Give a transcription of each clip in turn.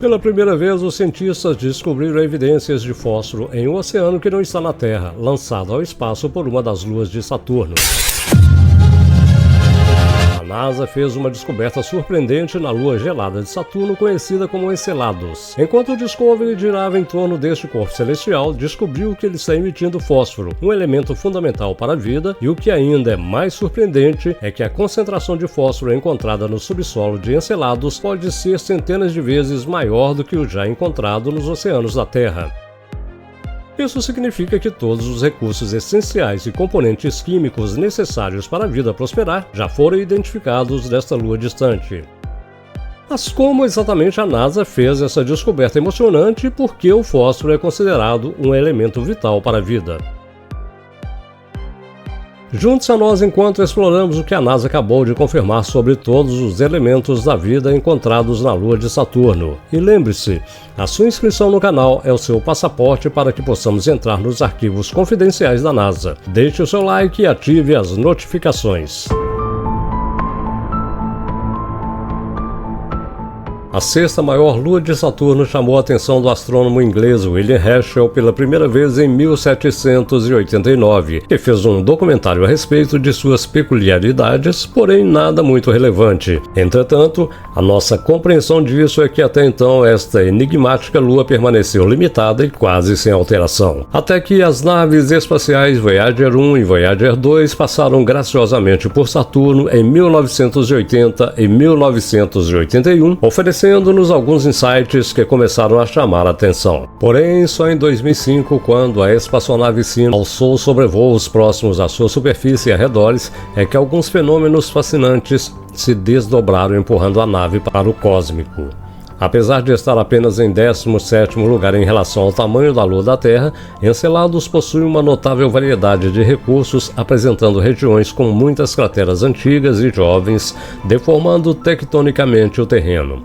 Pela primeira vez, os cientistas descobriram evidências de fósforo em um oceano que não está na Terra, lançado ao espaço por uma das luas de Saturno. A NASA fez uma descoberta surpreendente na lua gelada de Saturno, conhecida como Enceladus. Enquanto o Discovery girava em torno deste corpo celestial, descobriu que ele está emitindo fósforo, um elemento fundamental para a vida, e o que ainda é mais surpreendente é que a concentração de fósforo encontrada no subsolo de Enceladus pode ser centenas de vezes maior do que o já encontrado nos oceanos da Terra. Isso significa que todos os recursos essenciais e componentes químicos necessários para a vida prosperar já foram identificados nesta lua distante. Mas como exatamente a NASA fez essa descoberta emocionante e por que o fósforo é considerado um elemento vital para a vida? Junte-se a nós enquanto exploramos o que a NASA acabou de confirmar sobre todos os elementos da vida encontrados na Lua de Saturno. E lembre-se, a sua inscrição no canal é o seu passaporte para que possamos entrar nos arquivos confidenciais da NASA. Deixe o seu like e ative as notificações. A sexta maior lua de Saturno chamou a atenção do astrônomo inglês William Herschel pela primeira vez em 1789, que fez um documentário a respeito de suas peculiaridades, porém nada muito relevante. Entretanto, a nossa compreensão disso é que até então esta enigmática lua permaneceu limitada e quase sem alteração. Até que as naves espaciais Voyager 1 e Voyager 2 passaram graciosamente por Saturno em 1980 e 1981, oferecendo-nos alguns insights que começaram a chamar a atenção. Porém, só em 2005, quando a espaçonave Sino alçou sobrevoos próximos à sua superfície e arredores, é que alguns fenômenos fascinantes se desdobraram empurrando a nave para o cósmico. Apesar de estar apenas em 17º lugar em relação ao tamanho da Lua da Terra, Enceladus possui uma notável variedade de recursos, apresentando regiões com muitas crateras antigas e jovens, deformando tectonicamente o terreno.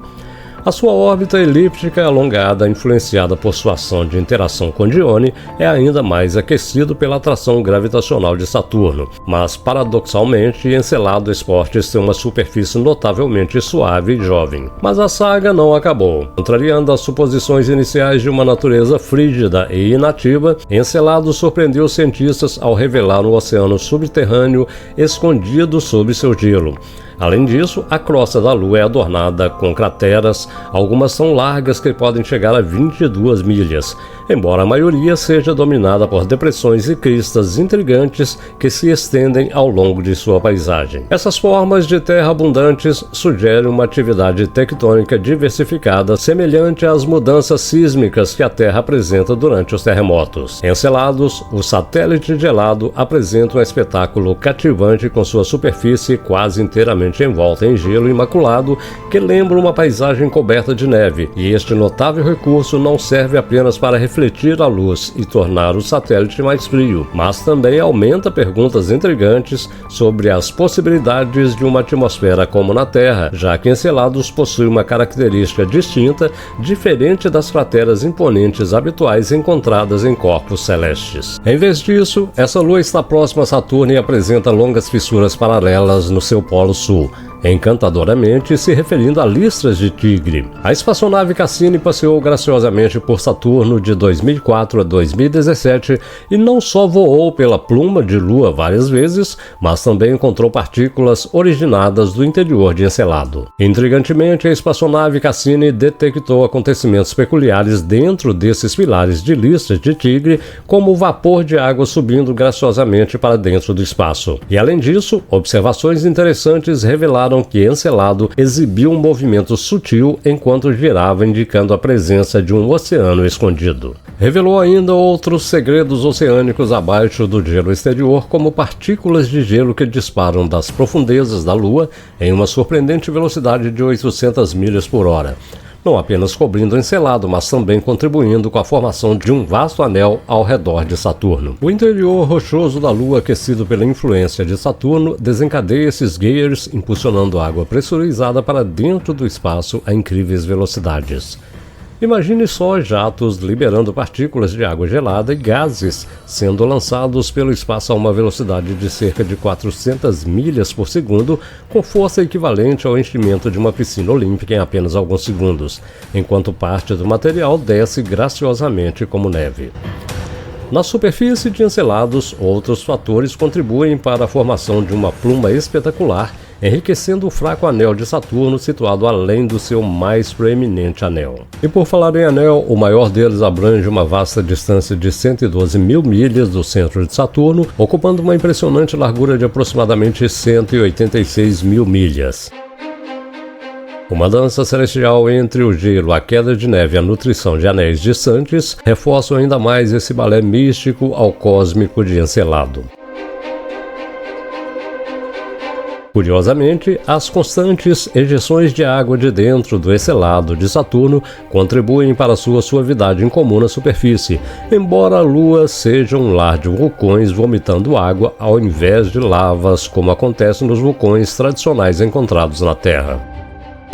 A sua órbita elíptica alongada, influenciada por sua ação de interação com Dione, é ainda mais aquecido pela atração gravitacional de Saturno, mas paradoxalmente Enceladus Fortes tem uma superfície notavelmente suave e jovem. Mas a saga não acabou. Contrariando as suposições iniciais de uma natureza frígida e inativa, Enceladus surpreendeu os cientistas ao revelar um oceano subterrâneo escondido sob seu gelo. Além disso, a crosta da Lua é adornada com crateras, algumas são largas que podem chegar a 22 milhas, embora a maioria seja dominada por depressões e cristas intrigantes que se estendem ao longo de sua paisagem. Essas formas de terra abundantes sugerem uma atividade tectônica diversificada semelhante às mudanças sísmicas que a Terra apresenta durante os terremotos. Enceladus, o satélite gelado, apresenta um espetáculo cativante com sua superfície quase inteiramente envolta em gelo imaculado que lembra uma paisagem coberta de neve, e este notável recurso não serve apenas para refletir a luz e tornar o satélite mais frio, mas também aumenta perguntas intrigantes sobre as possibilidades de uma atmosfera como na Terra, já que Enceladus possui uma característica distinta, diferente das crateras imponentes habituais encontradas em corpos celestes. Em vez disso, essa lua está próxima a Saturno e apresenta longas fissuras paralelas no seu polo sul, encantadoramente se referindo a listras de tigre. A espaçonave Cassini passeou graciosamente por Saturno de 2004 a 2017 e não só voou pela pluma de Lua várias vezes, mas também encontrou partículas originadas do interior de Encelado. Intrigantemente, a espaçonave Cassini detectou acontecimentos peculiares dentro desses pilares de listras de tigre, como o vapor de água subindo graciosamente para dentro do espaço. E além disso, observações interessantes revelaram que Encelado exibiu um movimento sutil enquanto girava, indicando a presença de um oceano escondido. Revelou ainda outros segredos oceânicos abaixo do gelo exterior, como partículas de gelo que disparam das profundezas da Lua em uma surpreendente velocidade de 800 milhas por hora. Não apenas cobrindo Encelado, mas também contribuindo com a formação de um vasto anel ao redor de Saturno. O interior rochoso da Lua, aquecido pela influência de Saturno, desencadeia esses geysers, impulsionando água pressurizada para dentro do espaço a incríveis velocidades. Imagine só jatos liberando partículas de água gelada e gases sendo lançados pelo espaço a uma velocidade de cerca de 400 milhas por segundo, com força equivalente ao enchimento de uma piscina olímpica em apenas alguns segundos, enquanto parte do material desce graciosamente como neve. Na superfície de Encelados, outros fatores contribuem para a formação de uma pluma espetacular, enriquecendo o fraco anel de Saturno situado além do seu mais proeminente anel. E por falar em anel, o maior deles abrange uma vasta distância de 112 mil milhas do centro de Saturno, ocupando uma impressionante largura de aproximadamente 186 mil milhas. Uma dança celestial entre o gelo, a queda de neve e a nutrição de anéis distantes reforçam ainda mais esse balé místico ao cósmico de Encelado. Curiosamente, as constantes ejeções de água de dentro do Encelado de Saturno contribuem para sua suavidade incomum na superfície, embora a Lua seja um lar de vulcões vomitando água ao invés de lavas, como acontece nos vulcões tradicionais encontrados na Terra.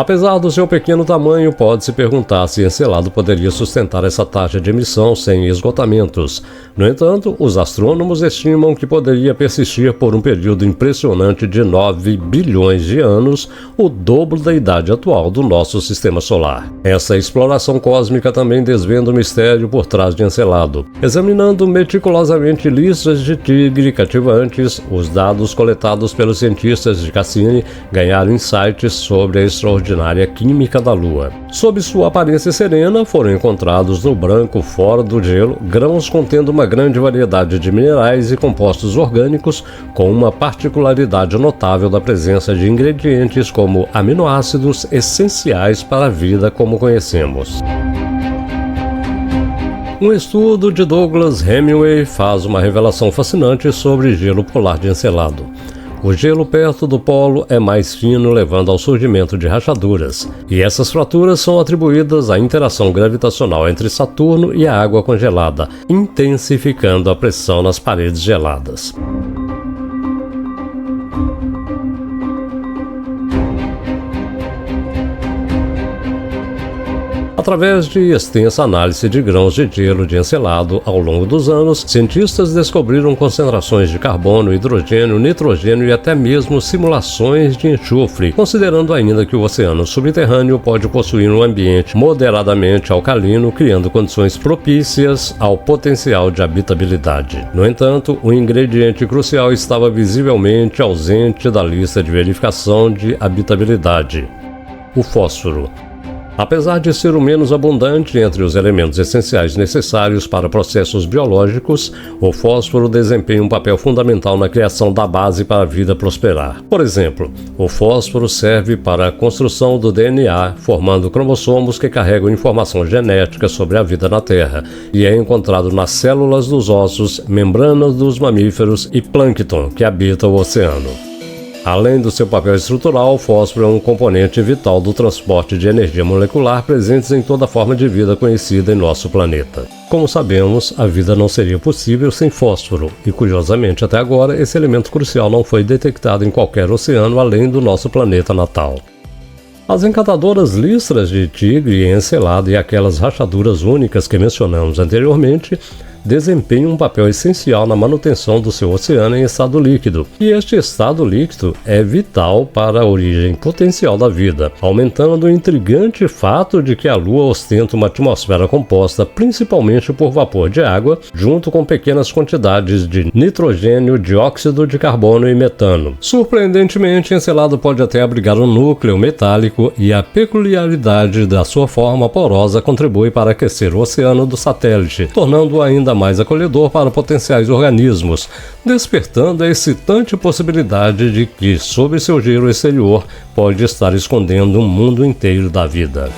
Apesar do seu pequeno tamanho, pode-se perguntar se Encelado poderia sustentar essa taxa de emissão sem esgotamentos. No entanto, os astrônomos estimam que poderia persistir por um período impressionante de 9 bilhões de anos, o dobro da idade atual do nosso sistema solar. Essa exploração cósmica também desvenda o mistério por trás de Encelado. Examinando meticulosamente listas de tigre cativantes, os dados coletados pelos cientistas de Cassini ganharam insights sobre a extraordinária química da Lua. Sob sua aparência serena, foram encontrados no branco fora do gelo grãos contendo uma grande variedade de minerais e compostos orgânicos, com uma particularidade notável da presença de ingredientes como aminoácidos essenciais para a vida como conhecemos. Um estudo de Douglas Hemingway faz uma revelação fascinante sobre gelo polar de Encelado. O gelo perto do polo é mais fino, levando ao surgimento de rachaduras, e essas fraturas são atribuídas à interação gravitacional entre Saturno e a água congelada, intensificando a pressão nas paredes geladas. Através de extensa análise de grãos de gelo de Encelado ao longo dos anos, cientistas descobriram concentrações de carbono, hidrogênio, nitrogênio e até mesmo simulações de enxofre, considerando ainda que o oceano subterrâneo pode possuir um ambiente moderadamente alcalino, criando condições propícias ao potencial de habitabilidade. No entanto, um ingrediente crucial estava visivelmente ausente da lista de verificação de habitabilidade: o fósforo. Apesar de ser o menos abundante entre os elementos essenciais necessários para processos biológicos, o fósforo desempenha um papel fundamental na criação da base para a vida prosperar. Por exemplo, o fósforo serve para a construção do DNA, formando cromossomos que carregam informação genética sobre a vida na Terra, e é encontrado nas células dos ossos, membranas dos mamíferos e plâncton que habita o oceano. Além do seu papel estrutural, o fósforo é um componente vital do transporte de energia molecular presentes em toda forma de vida conhecida em nosso planeta. Como sabemos, a vida não seria possível sem fósforo, e curiosamente até agora esse elemento crucial não foi detectado em qualquer oceano além do nosso planeta natal. As encantadoras listras de tigre e Encelado e aquelas rachaduras únicas que mencionamos anteriormente desempenham um papel essencial na manutenção do seu oceano em estado líquido, e este estado líquido é vital para a origem potencial da vida, aumentando o intrigante fato de que a Lua ostenta uma atmosfera composta principalmente por vapor de água, junto com pequenas quantidades de nitrogênio, dióxido de carbono e metano. Surpreendentemente, Encelado pode até abrigar um núcleo metálico, e a peculiaridade da sua forma porosa contribui para aquecer o oceano do satélite, tornando-o ainda mais acolhedor para potenciais organismos, despertando a excitante possibilidade de que, sob seu gelo exterior, pode estar escondendo um mundo inteiro da vida.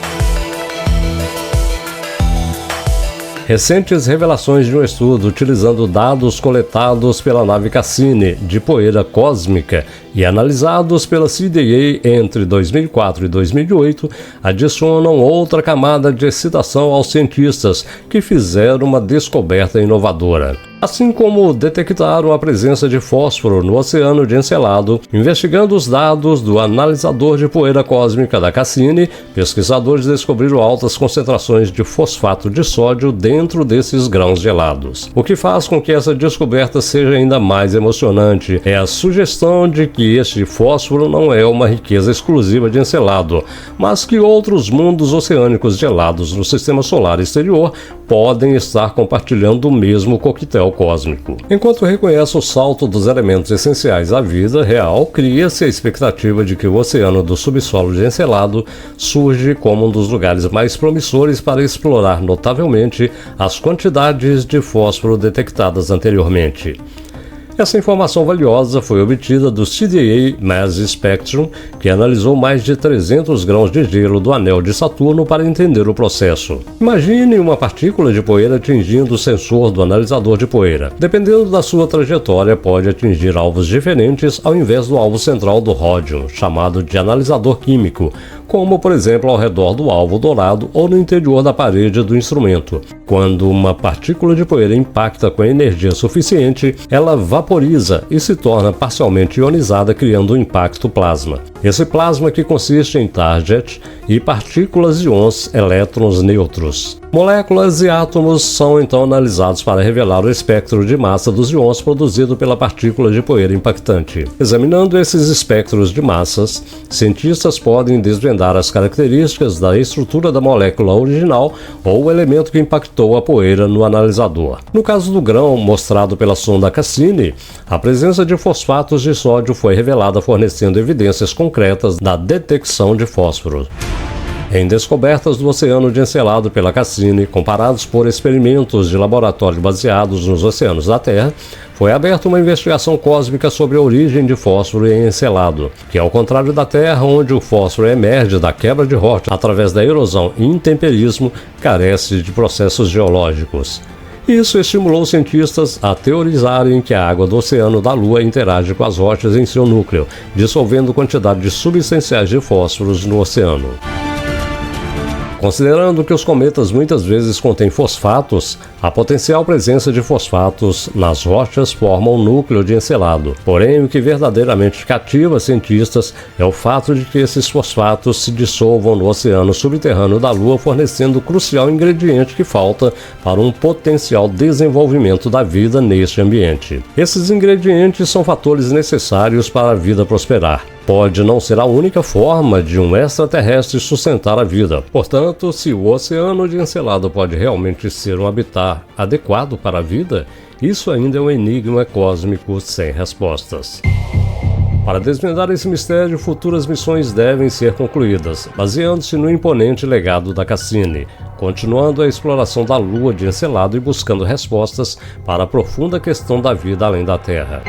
Recentes revelações de um estudo utilizando dados coletados pela nave Cassini de poeira cósmica e analisados pela CDA entre 2004 e 2008, adicionam outra camada de excitação aos cientistas que fizeram uma descoberta inovadora. Assim como detectaram a presença de fósforo no Oceano de Encelado, investigando os dados do analisador de poeira cósmica da Cassini, pesquisadores descobriram altas concentrações de fosfato de sódio dentro desses grãos gelados. O que faz com que essa descoberta seja ainda mais emocionante é a sugestão de que este fósforo não é uma riqueza exclusiva de Encelado, mas que outros mundos oceânicos gelados no sistema solar exterior podem estar compartilhando o mesmo coquetel cósmico. Enquanto reconhece o salto dos elementos essenciais à vida real, cria-se a expectativa de que o oceano do subsolo de Encelado surge como um dos lugares mais promissores para explorar notavelmente as quantidades de fósforo detectadas anteriormente. Essa informação valiosa foi obtida do CDA Mass Spectrum, que analisou mais de 300 grãos de gelo do anel de Saturno para entender o processo. Imagine uma partícula de poeira atingindo o sensor do analisador de poeira. Dependendo da sua trajetória, pode atingir alvos diferentes ao invés do alvo central do ródio, chamado de analisador químico, como, por exemplo, ao redor do alvo dourado ou no interior da parede do instrumento. Quando uma partícula de poeira impacta com energia suficiente, ela vaporiza e se torna parcialmente ionizada, criando um impacto plasma. Esse plasma que consiste em target e partículas de íons, elétrons neutros. Moléculas e átomos são então analisados para revelar o espectro de massa dos íons produzido pela partícula de poeira impactante. Examinando esses espectros de massas, cientistas podem desvendar as características da estrutura da molécula original ou o elemento que impactou a poeira no analisador. No caso do grão mostrado pela sonda Cassini, a presença de fosfatos de sódio foi revelada, fornecendo evidências concretas da detecção de fósforo. Em descobertas do Oceano de Encelado pela Cassini, comparados por experimentos de laboratório baseados nos oceanos da Terra, foi aberta uma investigação cósmica sobre a origem de fósforo em Encelado, que, ao contrário da Terra, onde o fósforo emerge da quebra de rocha através da erosão e intemperismo, carece de processos geológicos. Isso estimulou cientistas a teorizarem que a água do oceano da Lua interage com as rochas em seu núcleo, dissolvendo quantidades substanciais de fósforos no oceano. Considerando que os cometas muitas vezes contêm fosfatos, a potencial presença de fosfatos nas rochas forma um núcleo de Encelado. Porém, o que verdadeiramente cativa cientistas é o fato de que esses fosfatos se dissolvam no oceano subterrâneo da Lua, fornecendo o crucial ingrediente que falta para um potencial desenvolvimento da vida neste ambiente. Esses ingredientes são fatores necessários para a vida prosperar. Pode não ser a única forma de um extraterrestre sustentar a vida. Portanto, se o Oceano de Encelado pode realmente ser um habitat adequado para a vida, isso ainda é um enigma cósmico sem respostas. Para desvendar esse mistério, futuras missões devem ser concluídas, baseando-se no imponente legado da Cassini, continuando a exploração da Lua de Encelado e buscando respostas para a profunda questão da vida além da Terra.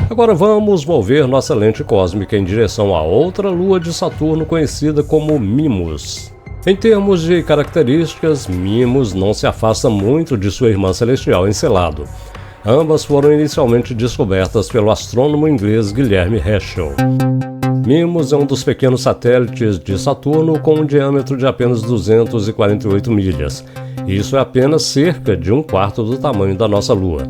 Agora vamos mover nossa lente cósmica em direção a outra lua de Saturno conhecida como Mimas. Em termos de características, Mimas não se afasta muito de sua irmã celestial Encelado. Ambas foram inicialmente descobertas pelo astrônomo inglês Guilherme Herschel. Mimas é um dos pequenos satélites de Saturno com um diâmetro de apenas 248 milhas. Isso é apenas cerca de um quarto do tamanho da nossa Lua.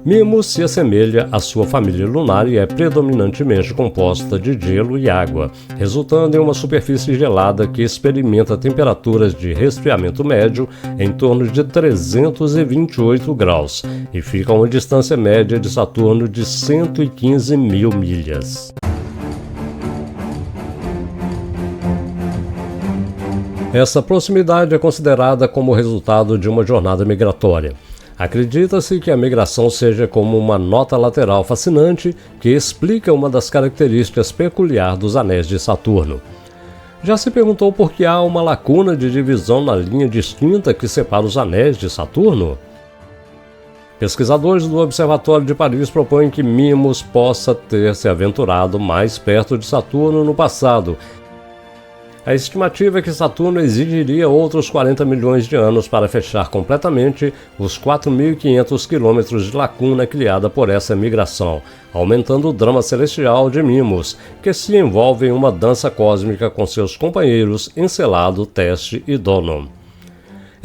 Mimas se assemelha à sua família lunar e é predominantemente composta de gelo e água, resultando em uma superfície gelada que experimenta temperaturas de resfriamento médio em torno de 328 graus e fica a uma distância média de Saturno de 115 mil milhas. Essa proximidade é considerada como resultado de uma jornada migratória. Acredita-se que a migração seja como uma nota lateral fascinante que explica uma das características peculiares dos anéis de Saturno. Já se perguntou por que há uma lacuna de divisão na linha distinta que separa os anéis de Saturno? Pesquisadores do Observatório de Paris propõem que Mimas possa ter se aventurado mais perto de Saturno no passado. A estimativa é que Saturno exigiria outros 40 milhões de anos para fechar completamente os 4.500 quilômetros de lacuna criada por essa migração, aumentando o drama celestial de Mimos, que se envolve em uma dança cósmica com seus companheiros Encelado, Teste e Donon.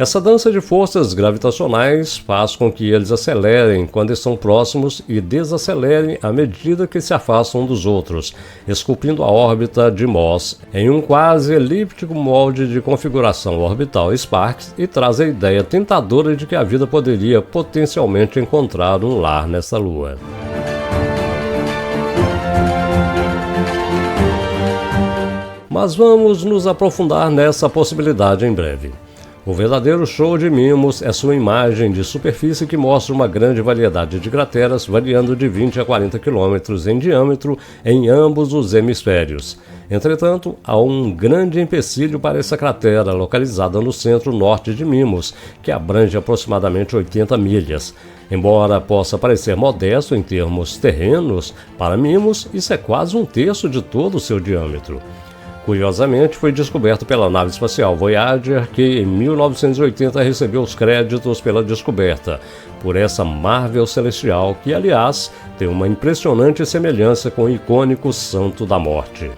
Essa dança de forças gravitacionais faz com que eles acelerem quando estão próximos e desacelerem à medida que se afastam um dos outros, esculpindo a órbita de Moss em um quase elíptico molde de configuração orbital Sparks, e traz a ideia tentadora de que a vida poderia potencialmente encontrar um lar nessa lua. Mas vamos nos aprofundar nessa possibilidade em breve. O verdadeiro show de Mimos é sua imagem de superfície, que mostra uma grande variedade de crateras variando de 20 a 40 km em diâmetro em ambos os hemisférios. Entretanto, há um grande empecilho para essa cratera, localizada no centro-norte de Mimos, que abrange aproximadamente 80 milhas. Embora possa parecer modesto em termos terrenos, para Mimos isso é quase um terço de todo o seu diâmetro. Curiosamente, foi descoberto pela nave espacial Voyager, que em 1980 recebeu os créditos pela descoberta, por essa Marvel celestial que, aliás, tem uma impressionante semelhança com o icônico Santo da Morte.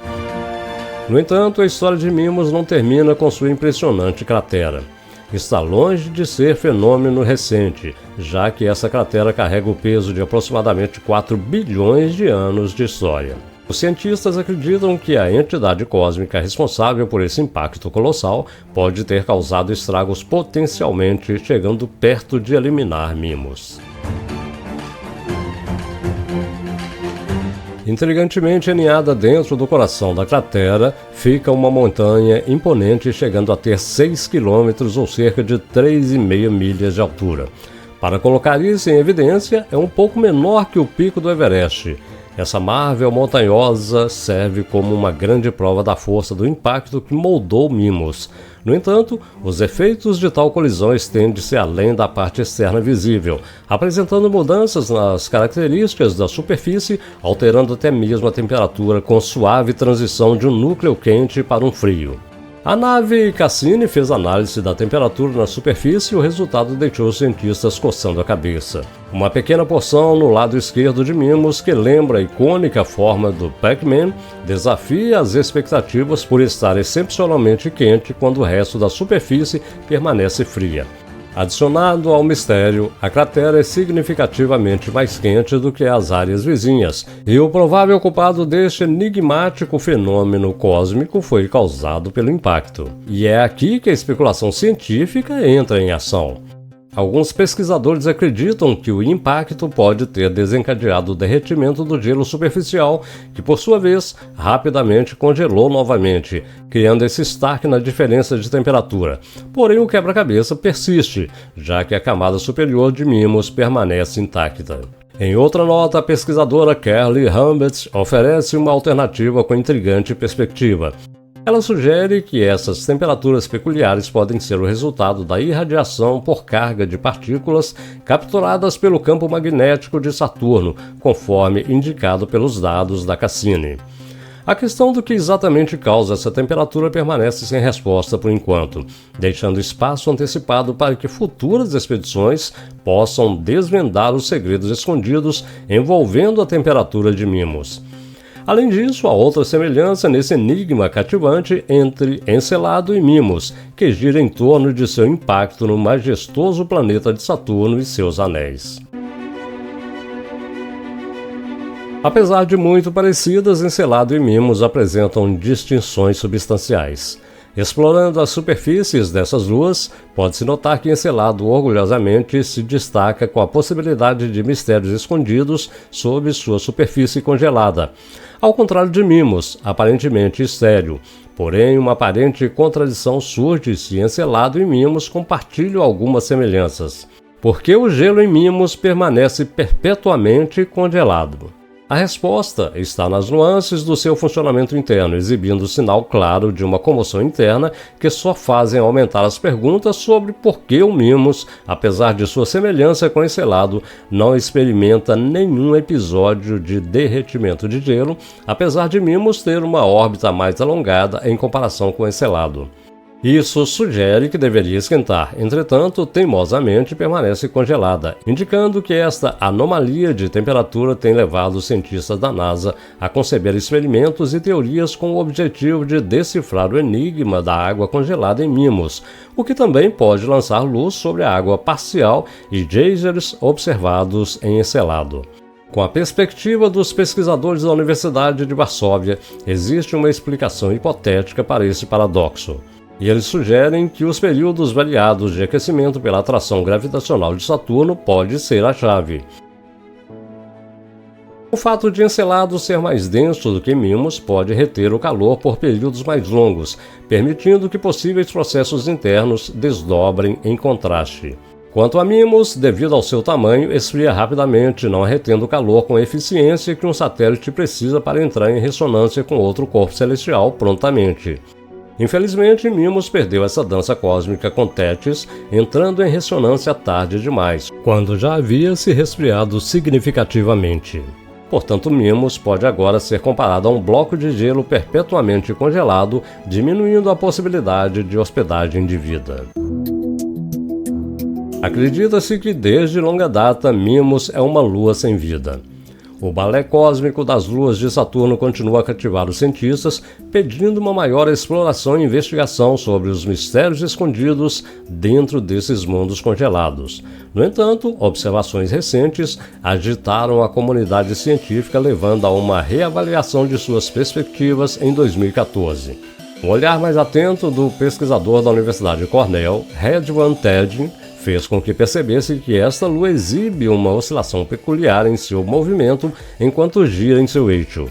No entanto, a história de Mimos não termina com sua impressionante cratera. Está longe de ser fenômeno recente, já que essa cratera carrega o peso de aproximadamente 4 bilhões de anos de história. Os cientistas acreditam que a entidade cósmica responsável por esse impacto colossal pode ter causado estragos potencialmente chegando perto de eliminar Mimos. Intrigantemente aninhada dentro do coração da cratera, fica uma montanha imponente chegando a ter 6 km ou cerca de 3,5 milhas de altura. Para colocar isso em evidência, é um pouco menor que o pico do Everest. Essa Marvel montanhosa serve como uma grande prova da força do impacto que moldou Mimos. No entanto, os efeitos de tal colisão estendem-se além da parte externa visível, apresentando mudanças nas características da superfície, alterando até mesmo a temperatura com suave transição de um núcleo quente para um frio. A nave Cassini fez análise da temperatura na superfície e o resultado deixou os cientistas coçando a cabeça. Uma pequena porção no lado esquerdo de Mimos, que lembra a icônica forma do Pac-Man, desafia as expectativas por estar excepcionalmente quente quando o resto da superfície permanece fria. Adicionado ao mistério, a cratera é significativamente mais quente do que as áreas vizinhas, e o provável culpado deste enigmático fenômeno cósmico foi causado pelo impacto. E é aqui que a especulação científica entra em ação. Alguns pesquisadores acreditam que o impacto pode ter desencadeado o derretimento do gelo superficial, que por sua vez rapidamente congelou novamente, criando esse destaque na diferença de temperatura. Porém, o quebra-cabeça persiste, já que a camada superior de Mimos permanece intacta. Em outra nota, a pesquisadora Kelly Humbert oferece uma alternativa com intrigante perspectiva. Ela sugere que essas temperaturas peculiares podem ser o resultado da irradiação por carga de partículas capturadas pelo campo magnético de Saturno, conforme indicado pelos dados da Cassini. A questão do que exatamente causa essa temperatura permanece sem resposta por enquanto, deixando espaço antecipado para que futuras expedições possam desvendar os segredos escondidos envolvendo a temperatura de Mimos. Além disso, há outra semelhança nesse enigma cativante entre Encelado e Mimos, que gira em torno de seu impacto no majestoso planeta de Saturno e seus anéis. Apesar de muito parecidas, Encelado e Mimos apresentam distinções substanciais. Explorando as superfícies dessas luas, pode-se notar que Encelado orgulhosamente se destaca com a possibilidade de mistérios escondidos sob sua superfície congelada, ao contrário de Mimos, aparentemente estéril. Porém, uma aparente contradição surge se Encelado e Mimos compartilham algumas semelhanças. Porque o gelo em Mimos permanece perpetuamente congelado. A resposta está nas nuances do seu funcionamento interno, exibindo sinal claro de uma comoção interna que só fazem aumentar as perguntas sobre por que o Mimos, apesar de sua semelhança com Encelado, não experimenta nenhum episódio de derretimento de gelo, apesar de Mimos ter uma órbita mais alongada em comparação com Encelado. Isso sugere que deveria esquentar, entretanto, teimosamente permanece congelada, indicando que esta anomalia de temperatura tem levado os cientistas da NASA a conceber experimentos e teorias com o objetivo de decifrar o enigma da água congelada em Mimos, o que também pode lançar luz sobre a água parcial e geysers observados em Encelado. Com a perspectiva dos pesquisadores da Universidade de Varsóvia, existe uma explicação hipotética para esse paradoxo. E eles sugerem que os períodos variados de aquecimento pela atração gravitacional de Saturno pode ser a chave. O fato de Encelado ser mais denso do que Mimos pode reter o calor por períodos mais longos, permitindo que possíveis processos internos desdobrem em contraste. Quanto a Mimos, devido ao seu tamanho, esfria rapidamente, não retendo calor com a eficiência que um satélite precisa para entrar em ressonância com outro corpo celestial prontamente. Infelizmente, Mimos perdeu essa dança cósmica com Tétis, entrando em ressonância tarde demais, quando já havia se resfriado significativamente. Portanto, Mimos pode agora ser comparado a um bloco de gelo perpetuamente congelado, diminuindo a possibilidade de hospedagem de vida. Acredita-se que desde longa data Mimos é uma lua sem vida. O balé cósmico das luas de Saturno continua a cativar os cientistas, pedindo uma maior exploração e investigação sobre os mistérios escondidos dentro desses mundos congelados. No entanto, observações recentes agitaram a comunidade científica, levando a uma reavaliação de suas perspectivas em 2014. Um olhar mais atento do pesquisador da Universidade Cornell, Redwan Tedin, fez com que percebesse que esta lua exibe uma oscilação peculiar em seu movimento enquanto gira em seu eixo.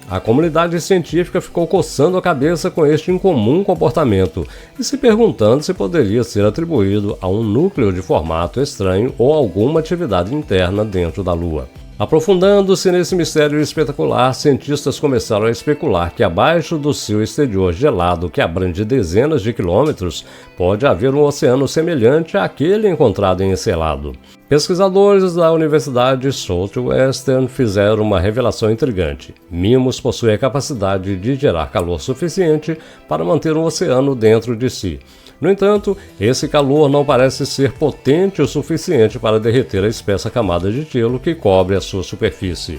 A comunidade científica ficou coçando a cabeça com este incomum comportamento e se perguntando se poderia ser atribuído a um núcleo de formato estranho ou alguma atividade interna dentro da Lua. Aprofundando-se nesse mistério espetacular, cientistas começaram a especular que abaixo do seu exterior gelado, que abrange dezenas de quilômetros, pode haver um oceano semelhante àquele encontrado em Encelado. Pesquisadores da Universidade Southwestern fizeram uma revelação intrigante. Mimos possui a capacidade de gerar calor suficiente para manter um oceano dentro de si. No entanto, esse calor não parece ser potente o suficiente para derreter a espessa camada de gelo que cobre a sua superfície.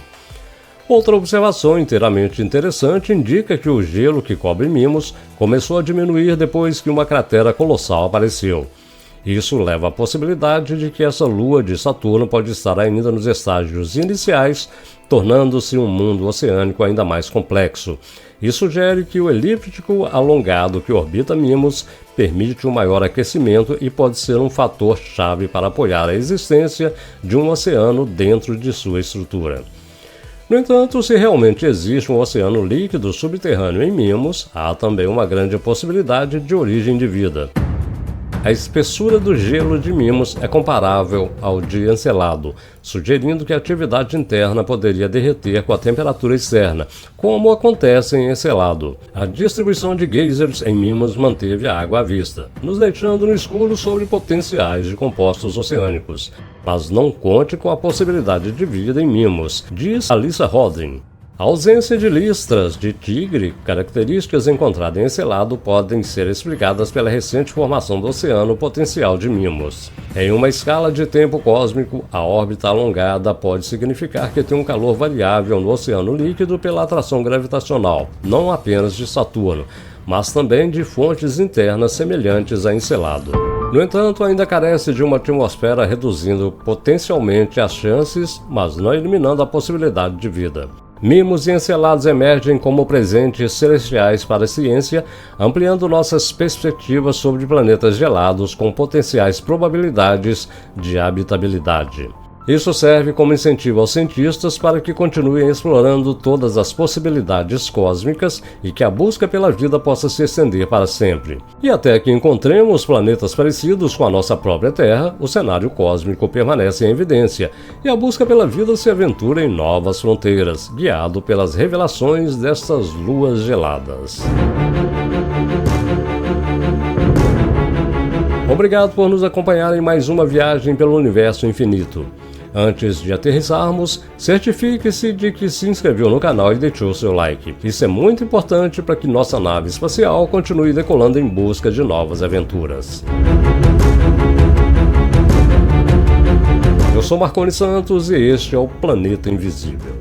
Outra observação inteiramente interessante indica que o gelo que cobre Mimos começou a diminuir depois que uma cratera colossal apareceu. Isso leva à possibilidade de que essa lua de Saturno pode estar ainda nos estágios iniciais, tornando-se um mundo oceânico ainda mais complexo. Isso sugere que o elíptico alongado que orbita Mimos permite um maior aquecimento e pode ser um fator-chave para apoiar a existência de um oceano dentro de sua estrutura. No entanto, se realmente existe um oceano líquido subterrâneo em Mimos, há também uma grande possibilidade de origem de vida. A espessura do gelo de Mimos é comparável ao de Encelado, sugerindo que a atividade interna poderia derreter com a temperatura externa, como acontece em Encelado. A distribuição de geysers em Mimos manteve a água à vista, nos deixando no escuro sobre potenciais de compostos oceânicos. Mas não conte com a possibilidade de vida em Mimos, diz Alyssa Rodin. A ausência de listras de tigre, características encontradas em Encelado, podem ser explicadas pela recente formação do oceano potencial de Mimos. Em uma escala de tempo cósmico, a órbita alongada pode significar que tem um calor variável no oceano líquido pela atração gravitacional, não apenas de Saturno, mas também de fontes internas semelhantes a Encelado. No entanto, ainda carece de uma atmosfera, reduzindo potencialmente as chances, mas não eliminando a possibilidade de vida. Mimos e Encelados emergem como presentes celestiais para a ciência, ampliando nossas perspectivas sobre planetas gelados com potenciais probabilidades de habitabilidade. Isso serve como incentivo aos cientistas para que continuem explorando todas as possibilidades cósmicas e que a busca pela vida possa se estender para sempre. E até que encontremos planetas parecidos com a nossa própria Terra, o cenário cósmico permanece em evidência e a busca pela vida se aventura em novas fronteiras, guiado pelas revelações destas luas geladas. Obrigado por nos acompanhar em mais uma viagem pelo universo infinito. Antes de aterrissarmos, certifique-se de que se inscreveu no canal e deixou seu like. Isso é muito importante para que nossa nave espacial continue decolando em busca de novas aventuras. Eu sou Marconi Santos e este é o Planeta Invisível.